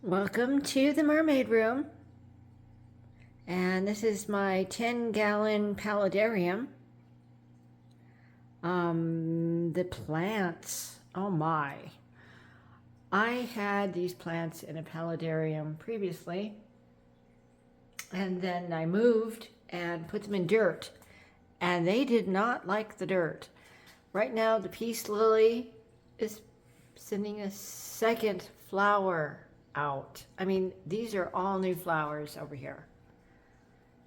Welcome to the Mermaid Room, and this is my 10-gallon Paludarium. The plants, oh my. I had these plants in a Paludarium previously, and then I moved and put them in dirt, and they did not like the dirt. Right now, the peace lily is sending a second flower out. I mean, these are all new flowers over here.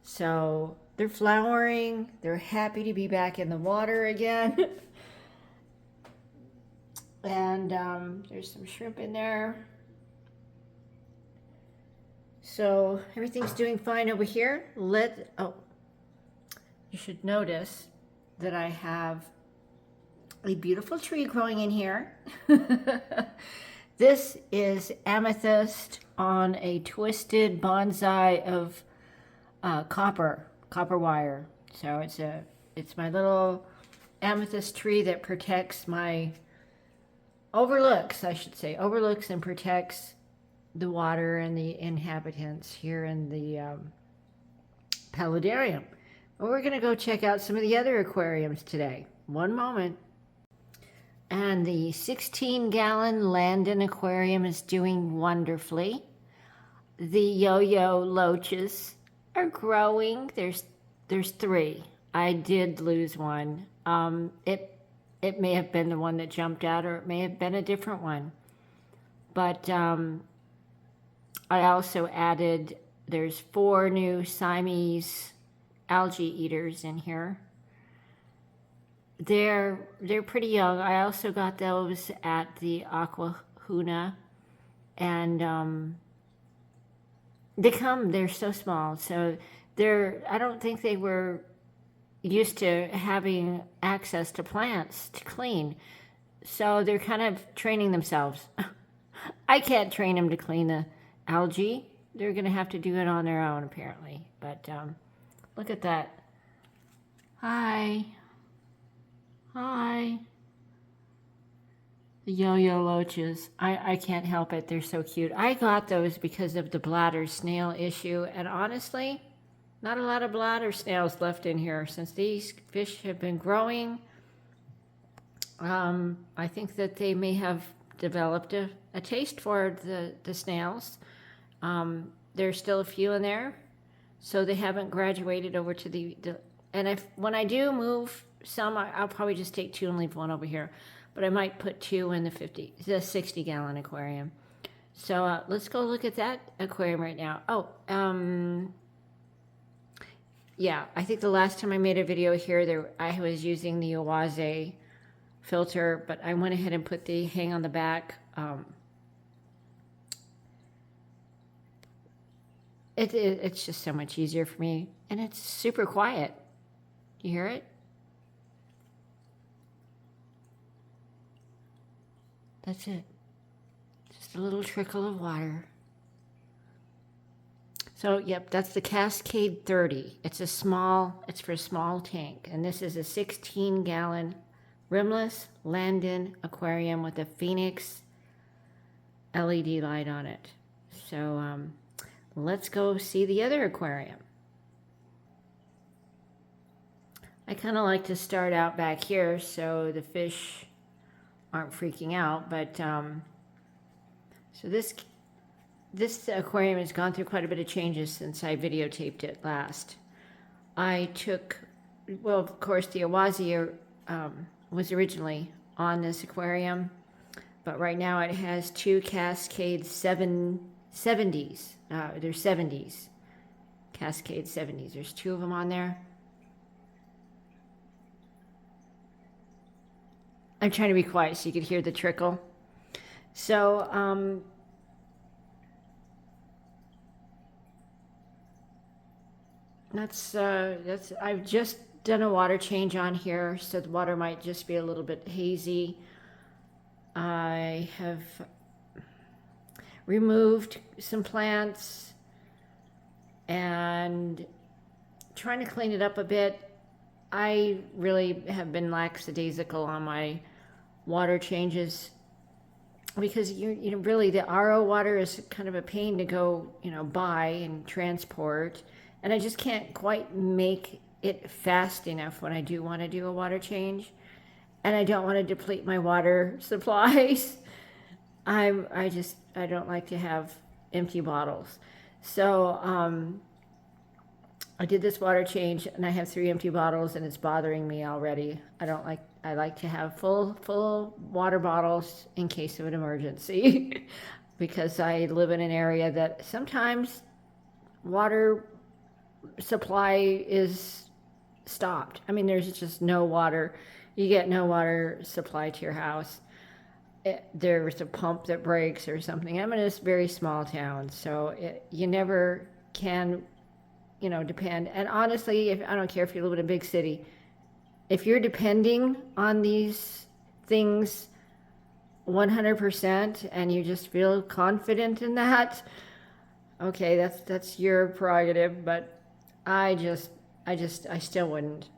So they're flowering. They're happy to be back in the water again. And there's some shrimp in there. So everything's doing fine over here. You should notice that I have a beautiful tree growing in here. This is amethyst on a twisted bonsai of copper wire. So it's my little amethyst tree that protects overlooks and protects the water and the inhabitants here in the Paludarium. But we're gonna go check out some of the other aquariums today. One moment. And the 16-gallon Landon aquarium is doing wonderfully. The yo-yo loaches are growing. There's three. I did lose one. It may have been the one that jumped out, or it may have been a different one. But I also added, there's 4 new Siamese algae eaters in here. They're pretty young. I also got those at the Aquahuna, and they're so small. So I don't think they were used to having access to plants to clean. So they're kind of training themselves. I can't train them to clean the algae. They're going to have to do it on their own, apparently. But look at that. Hi. The yo-yo loaches. I can't help it. They're so cute. I got those because of the bladder snail issue. And honestly, not a lot of bladder snails left in here since these fish have been growing. I think that they may have developed a taste for the snails. There's still a few in there. So they haven't graduated over to and when I do move some, I'll probably just take 2 and leave 1 over here. But I might put 2 in the 60-gallon aquarium. So let's go look at that aquarium right now. Yeah, I think the last time I made a video here, I was using the Oase filter, but I went ahead and put the hang on the back. It's just so much easier for me, and it's super quiet. You hear it? That's it. Just a little trickle of water. So, yep, that's the Cascade 30. It's for a small tank. And this is a 16-gallon rimless Landon aquarium with a Phoenix LED light on it. So, let's go see the other aquarium. I kind of like to start out back here so the fish aren't freaking out, but so this aquarium has gone through quite a bit of changes since I videotaped it last. Of course, the Oase was originally on this aquarium, but right now it has 2 Cascade 70s. They're 70s. Cascade 70s. There's 2 of them on there. I'm trying to be quiet so you could hear the trickle. So, I've just done a water change on here, so the water might just be a little bit hazy. I have removed some plants and trying to clean it up a bit. I really have been lackadaisical on my water changes because you know, really the RO water is kind of a pain to go, you know, buy and transport. And I just can't quite make it fast enough when I do want to do a water change. And I don't want to deplete my water supplies. I don't like to have empty bottles. So I did this water change and I have 3 empty bottles and it's bothering me already. I like to have full water bottles in case of an emergency because I live in an area that sometimes water supply is stopped. I mean, there's just no water. You get no water supply to your house. There's a pump that breaks or something. I'm in a very small town, so you never can, you know, depend. And honestly, if I don't care if you live in a big city, if you're depending on these things 100% and you just feel confident in that, okay, that's your prerogative, but I still wouldn't.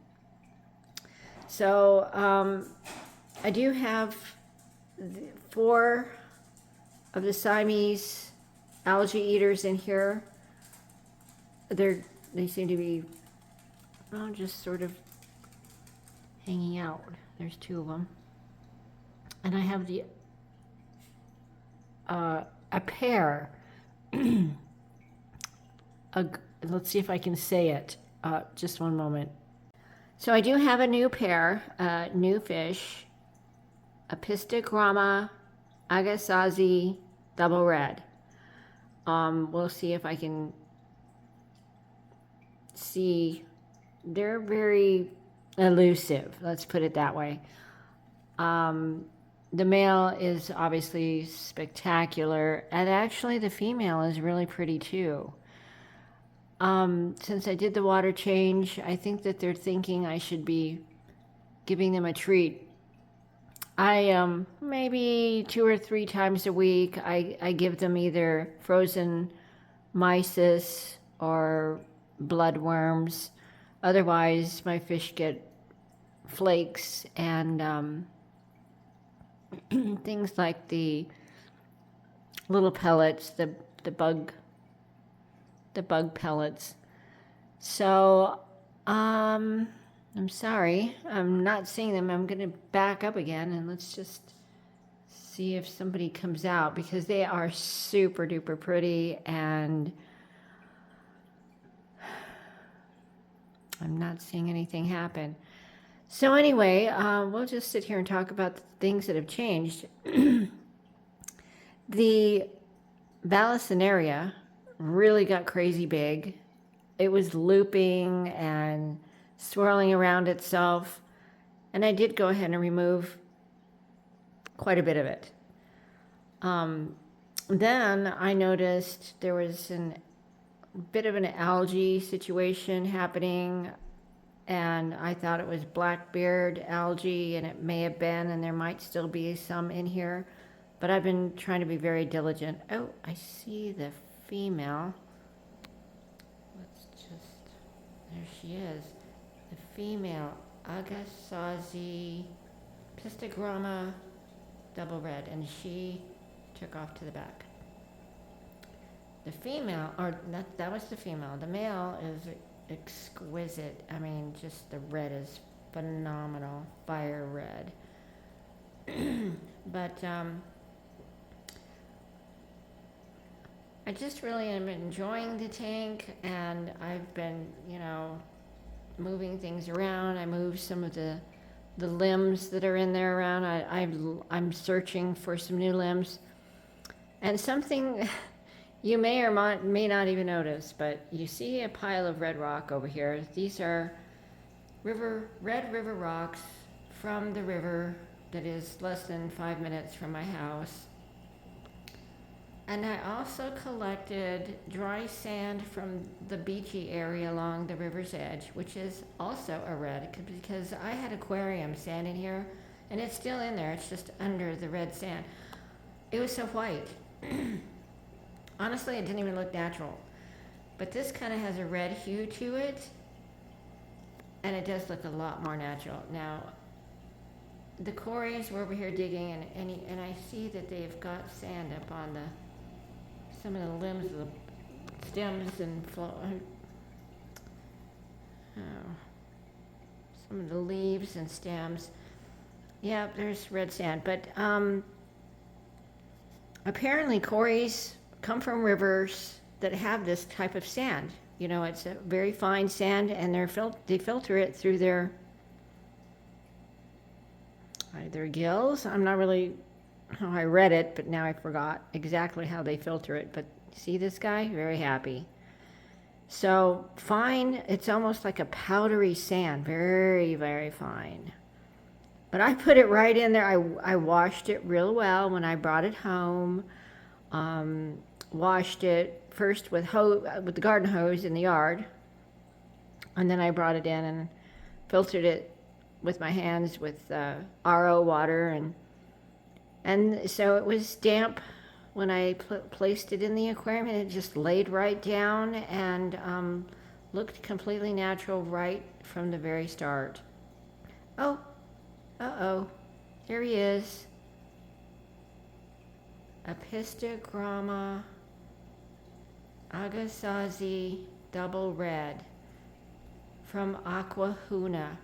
So I do have 4 of the Siamese algae eaters in here. They seem to be, well, just sort of hanging out. There's 2 of them, and I have a pair. Let's see if I can say it. Just one moment. So I do have a new pair, new fish, a Pistogramma agassiz double red. We'll see if I can see. They're very elusive, let's put it that way. The male is obviously spectacular, and actually the female is really pretty too. Since I did the water change, I think that they're thinking I should be giving them a treat. I maybe 2 or 3 times a week, I give them either frozen mysis or bloodworms. Otherwise, my fish get flakes and things like the little pellets, the bug pellets. So I'm sorry, I'm not seeing them. I'm going to back up again and let's just see if somebody comes out because they are super duper pretty and I'm not seeing anything happen. So anyway, we'll just sit here and talk about the things that have changed. The Balacenaria really got crazy big. It was looping and swirling around itself. And I did go ahead and remove quite a bit of it. Then I noticed there was a bit of an algae situation happening, and I thought it was blackbeard algae, and it may have been, and there might still be some in here, but I've been trying to be very diligent. Oh, I see the female. There she is. The female agassiz Pistogramma double red, and she took off to the back. The female, or that was the female. The male is exquisite. I mean, just the red is phenomenal, fire red. But I just really am enjoying the tank, and I've been, you know, moving things around. I moved some of the limbs that are in there around. I'm searching for some new limbs. And something you may or may not even notice, but you see a pile of red rock over here. These are red river rocks from the river that is less than 5 minutes from my house. And I also collected dry sand from the beachy area along the river's edge, which is also a red, because I had aquarium sand in here, and it's still in there. It's just under the red sand. It was so white. Honestly, it didn't even look natural. But this kind of has a red hue to it, and it does look a lot more natural. Now, the cories were over here digging, and I see that they've got sand up on some of the limbs of the stems and some of the leaves and stems. Yeah, there's red sand, but apparently cories come from rivers that have this type of sand. You know, it's a very fine sand, and they filter it through their gills. I'm not really, oh, I read it, but now I forgot exactly how they filter it. But see this guy? Very happy. So fine, it's almost like a powdery sand, very, very fine. But I put it right in there. I washed it real well when I brought it home. Washed it first with the garden hose in the yard, and then I brought it in and filtered it with my hands with RO water, and so it was damp when I placed it in the aquarium, and it just laid right down and looked completely natural right from the very start. Oh, here he is. Apistogramma agassizi double red from Aquahuna.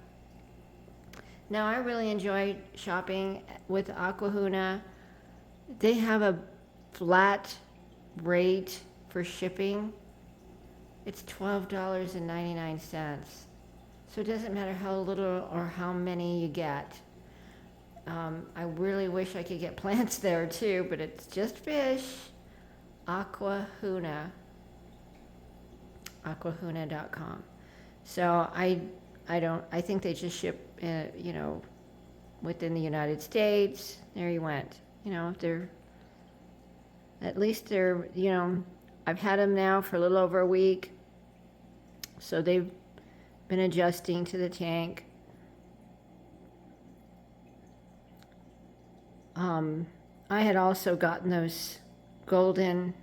Now, I really enjoy shopping with Aquahuna. They have a flat rate for shipping. It's $12.99. So it doesn't matter how little or how many you get. I really wish I could get plants there too, but it's just fish. Aquahuna. Aquahuna.com. So I think they just ship, within the United States. There you went. At least they're, I've had them now for a little over a week. So they've been adjusting to the tank. I had also gotten those golden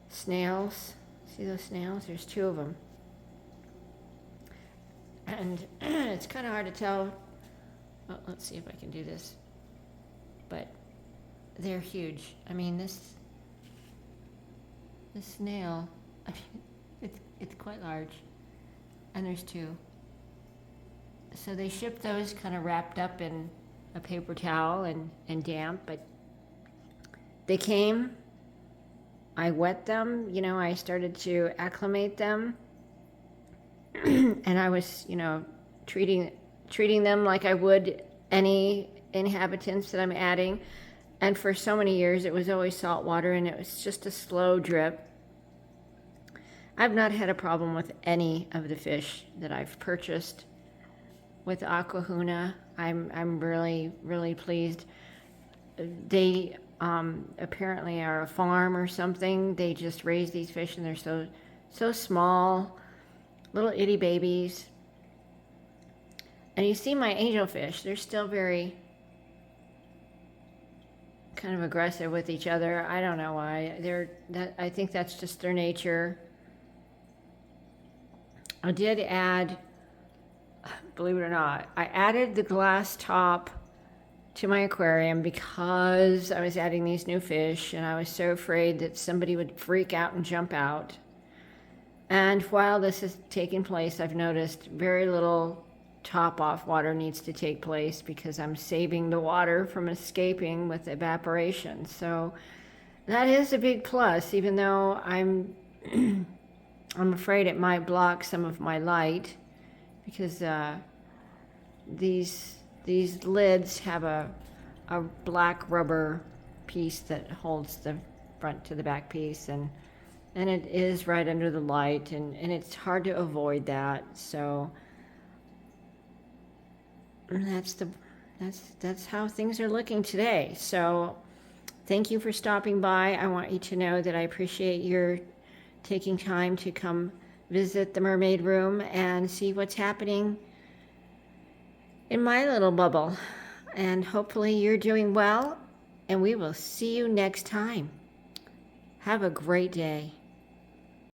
snails. See those snails? There's 2 of them. And it's kind of hard to tell. Well, let's see if I can do this. But they're huge. I mean, this snail, it's quite large. And there's 2. So they ship those kind of wrapped up in a paper towel and damp, but they came. I wet them, I started to acclimate them, and I was, treating them like I would any inhabitants that I'm adding. And for so many years, it was always salt water, and it was just a slow drip. I've not had a problem with any of the fish that I've purchased with Aquahuna. I'm really, really pleased. They apparently are a farm or something. They just raise these fish, and they're so small, little itty babies. And you see my angelfish, they're still very kind of aggressive with each other. I don't know why. I think that's just their nature. I did add, believe it or not, I added the glass top to my aquarium because I was adding these new fish, and I was so afraid that somebody would freak out and jump out. And while this is taking place, I've noticed very little top off water needs to take place because I'm saving the water from escaping with evaporation. So that is a big plus, even though I'm afraid it might block some of my light, because these lids have a black rubber piece that holds the front to the back piece, and it is right under the light, and it's hard to avoid that. So that's how things are looking today. So thank you for stopping by. I want you to know that I appreciate your taking time to come visit the Mermaid Room and see what's happening in my little bubble. And hopefully you're doing well, and we will see you next time. Have a great day.